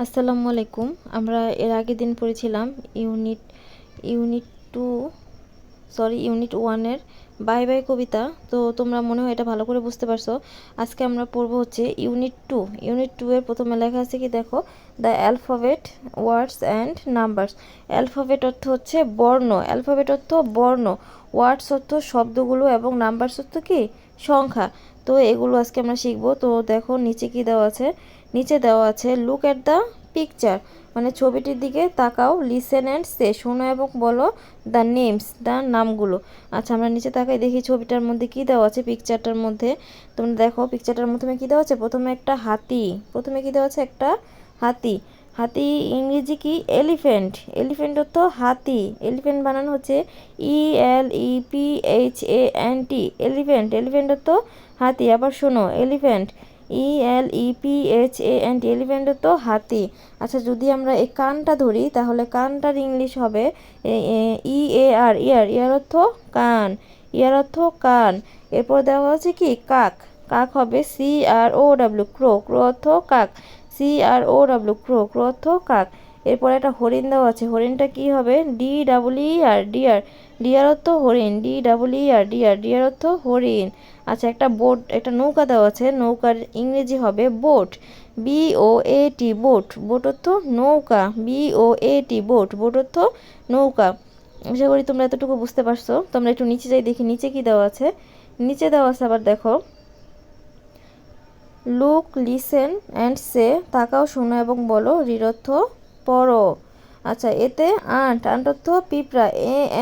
আসসালামু আলাইকুম। আমরা এর আগের দিন পড়েছিলাম ইউনিট ইউনিট টু ইউনিট ওয়ানের বাই বাই কবিতা। তো তোমরা মনে হয় এটা ভালো করে বুঝতে পারছো। আজকে আমরা পড়বো হচ্ছে ইউনিট টু এর প্রথমে লেখা আছে কি দেখো, the alphabet words and numbers. Alphabet অর্থ হচ্ছে বর্ণ, অ্যালফাবেট অর্থ বর্ণ, ওয়ার্ডস অর্থ শব্দগুলো এবং নাম্বারস অর্থ কি সংখ্যা। তো এগুলো আজকে আমরা শিখবো। তো দেখো নিচে কি দেওয়া আছে, নিচে দেওয়া আছে লুক অ্যাট দ্য পিকচার, মানে ছবিটির দিকে তাকাও, লিসেন অ্যান্ড সে, শোনো এবং বলো দ্য নেমস, দ্য নামগুলো। আচ্ছা আমরা নিচে তাকাই দেখি ছবিটার মধ্যে কি দেওয়া আছে, পিকচারটার মধ্যে তোমরা দেখো পিকচারটার প্রথমে কি দেওয়া আছে, প্রথমে একটা হাতি, প্রথমে কি দেওয়া আছে একটা হাতি। হাতি ইংরেজি কি এলিফ্যান্ট, এলিফ্যান্ট অর্থ হাতি, এলিফ্যান্ট বানানো হচ্ছে ELEPHANT, এলিফ্যান্ট, এলিফ্যান্ট অর্থ হাতি। আবার শোনো এলিফ্যান্ট ELEPHANT, এলিফ্যান্ট তো হাতি। আচ্ছা যদি আমরা এই কানটা ধরি তাহলে কানটার ইংলিশ হবে EAR, ইয়ার, ইয়ার অর্থ কান, ইয়ার অর্থ কান। এরপর দেওয়া আছে কি কাক, কাক হবে CROW, ক্রো, ক্রো অর্থ কাক, CROW, ক্রো, ক্রো অর্থ কাক। এরপর একটা হরিণ দেওয়া আছে, হরিণটা কি হবে DEER, ডিয়ার, ডিয়ার অর্থ হরিণ, DEER, ডিয়ার, ডিয়ার অর্থ হরিণ। আচ্ছা একটা বোট, একটা নৌকা দেওয়া আছে, নৌকার ইংরেজি হবে বোট, BOAT, বোট, বোট অর্থ নৌকা, BOAT, বোট, বোট অর্থ নৌকা। আশা করি তোমরা এতটুকু বুঝতে পারছো। তোমরা একটু নিচে যাই দেখি নিচে কি দেওয়া আছে, নিচে দেওয়া আছে আবার দেখো লুক, লিসেন অ্যান্ড সে, তাকাও, শোনো এবং বলো, রিড অর্থ পড়ো। আচ্ছা এতে আন্ট, আন্ট অর্থ পিঁপড়া,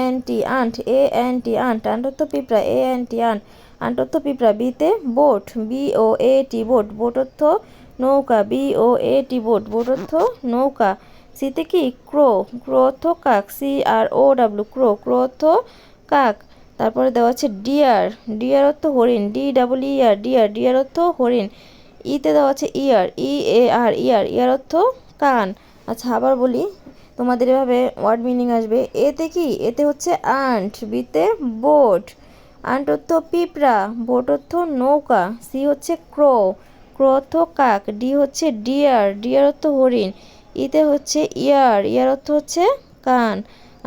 ANT, ant, ANT, ant, ant অর্থ পিঁপড়া, ANT, আন্ট, আন্ট অর্থ পিঁপড়া। বিতে বোট, BOAT, বোট, বোট অর্থ নৌকা, BOAT, বোট, বোট অর্থ নৌকা। সিতে কি ক্রো, ক্রো অর্থ কাক, CROW, ক্রো, ক্রো অর্থ কাক। তারপরে দেওয়া আছে ডিয়ার, ডিয়ার অর্থ হরিণ, DEER, ডিয়ার, ডিয়ার অর্থ হরিণ। ইতে দেওয়া আছে ইয়ার, EAR, ইয়ার, ইয়ার অর্থ কান। আচ্ছা আবার বলি তোমাদের এভাবে ওয়ার্ড মিনিং আসবে। এতে কি, এতে হচ্ছে আন্ট, বিতে বোট, আন্ট অর্থ পিঁপড়া, বোট অর্থ নৌকা, সি হচ্ছে ক্রো, ক্রো অর্থ কাক, ডি হচ্ছে ডিয়ার, ডিয়ার অর্থ হরিণ, ইতে হচ্ছে ইয়ার, ইয়ার অর্থ হচ্ছে কান।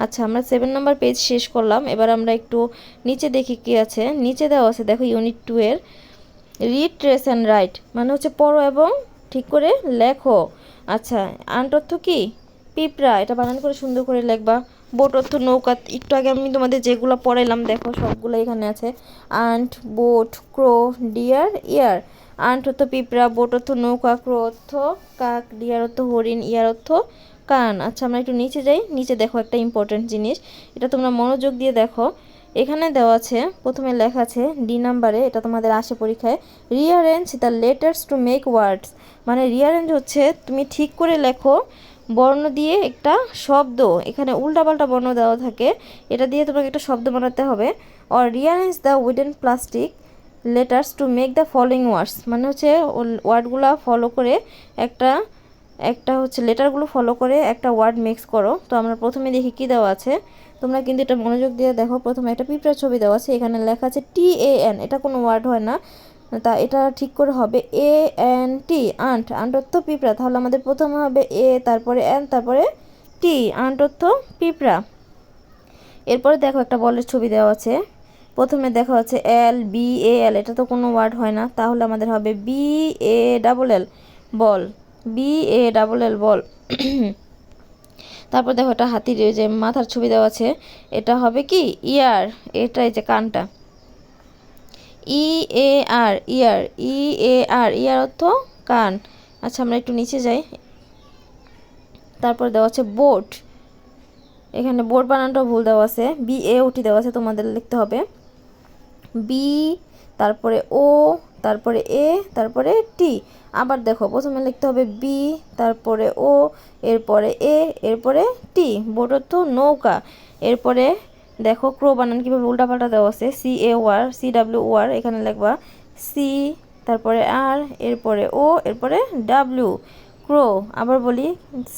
আচ্ছা আমরা 7 নম্বর পেজ শেষ করলাম। এবার আমরা একটু নিচে দেখি কি আছে। নিচে দেওয়া আছে দেখো ইউনিট 2 এর রিড, ট্রেস অ্যান্ড রাইট, মানে হচ্ছে পড়ো এবং ঠিক করে লেখো। আচ্ছা আন্ট অর্থ কি পিঁপড়া, এটা বানান করে সুন্দর করে লিখবা। বোট অর্থ নৌকা, একটু আগে আমি তোমাদের যেগুলো পড়াইলাম দেখো সবগুলো এখানে আছে, আন্ট, বোট, ক্রো, ডিয়ার, ইয়ার। আন্ট অর্থ পিঁপড়া, বোট অর্থ নৌকা, ক্রো অর্থ কাক, ডিয়ার অর্থ হরিণ, ইয়ার অর্থ কান। আচ্ছা আমরা একটু নিচে যাই, নিচে দেখো একটা ইম্পর্টেন্ট জিনিস, এটা তোমরা মনোযোগ দিয়ে দেখো। এখানে দেওয়া আছে, প্রথমে লেখা আছে D নম্বরে, এটা তোমাদের আসে পরীক্ষায়, rearrange the letters to make words, মানে রিঅ্যারেঞ্জ হচ্ছে তুমি ঠিক করে লেখো বর্ণ দিয়ে একটা শব্দ, এখানে উল্টাপাল্টা বর্ণ দেওয়া থাকে, এটা দিয়ে তোমাকে একটা শব্দ বানাতে হবে। Or rearrange the wooden plastic letters to make the following words, মানে হচ্ছে ওয়ার্ডগুলো ফলো করে একটা একটা হচ্ছে লেটারগুলো ফলো করে একটা ওয়ার্ড মিক্স করো। তো আমরা প্রথমে দেখি কি দেওয়া আছে, তোমরা কিন্তু এটা মনোযোগ দিয়ে দেখো। প্রথমে একটা পিঁপড়ার ছবি দেওয়া আছে, এখানে লেখা আছে TAN, এটা কোনো ওয়ার্ড হয় না, তা এটা ঠিক করে হবে ANT, আন্ট, আন্ট অর্থ পিঁপড়া, তাহলে আমাদের প্রথমে হবে এ, তারপরে এন, তারপরে টি, আন্ট অর্থ পিঁপড়া। এরপরে দেখো একটা বলের ছবি দেওয়া আছে, প্রথমে দেখা হচ্ছে LBAL, এটা তো কোনো ওয়ার্ড হয় না, তাহলে আমাদের হবে BALL, বল, BALL, বল। তারপর দেখো একটা হাতির যে মাথার ছবি দেওয়া আছে, এটা হবে কি ইয়ার, এটা এই যে কানটা, EAR, ইয়ার, EAR, ইয়ার অর্থ কান। আচ্ছা আমরা একটু নিচে যাই, তারপর দেওয়া আছে বোট, এখানে বোট বানানটাও ভুল দেওয়া আছে, BAOT দেওয়া আছে, তোমাদের লিখতে হবে বি, তারপরে ও, তারপরে এ, তারপরে টি। আবার দেখো প্রথমে লিখতে হবে বি, তারপরে ও, এরপরে এ, এরপরে টি, বোট অর্থ নৌকা। এরপরে দেখো ক্রো বানান কীভাবে উল্টাপাল্টা দেওয়া আছে, CAOR, এখানে লিখবা সি, তারপরে আর, এরপরে ও, এরপরে ডাব্লিউ, ক্রো। আবার বলি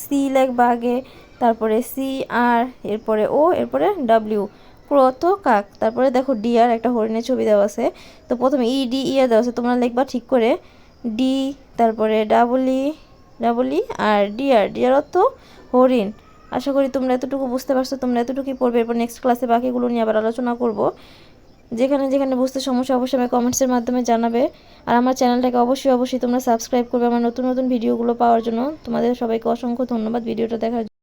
সি লিখবা আগে, তারপরে CR, এরপরে ও, এরপরে ডাব্লিউ, ক্রো তো কাক। তারপরে দেখো ডিয়ার, একটা হরিণের ছবি দেওয়া আছে, তো প্রথমে ED, ইয়ার দেওয়া আছে, তোমরা লিখবা ঠিক করে ডি, তারপরে ডাবল ই আর ডিয়ার, ডিয়ার অর্থ হরিণ। আশা করি তোমরা এতটুকু বুঝতে পারছো, তোমরা এতটুকুই পড়বে। এরপর নেক্সট ক্লাসে বাকিগুলো নিয়ে আবার আলোচনা করব। যেখানে যেখানে বুঝতে সমস্যা অবশ্যই আমাকে কমেন্টসের মাধ্যমে জানাবে। আর আমার চ্যানেলটাকে অবশ্যই তোমরা সাবস্ক্রাইব করবে আমার নতুন নতুন ভিডিওগুলো পাওয়ার জন্য। তোমাদের সবাইকে অসংখ্য ধন্যবাদ ভিডিওটা দেখার জন্য।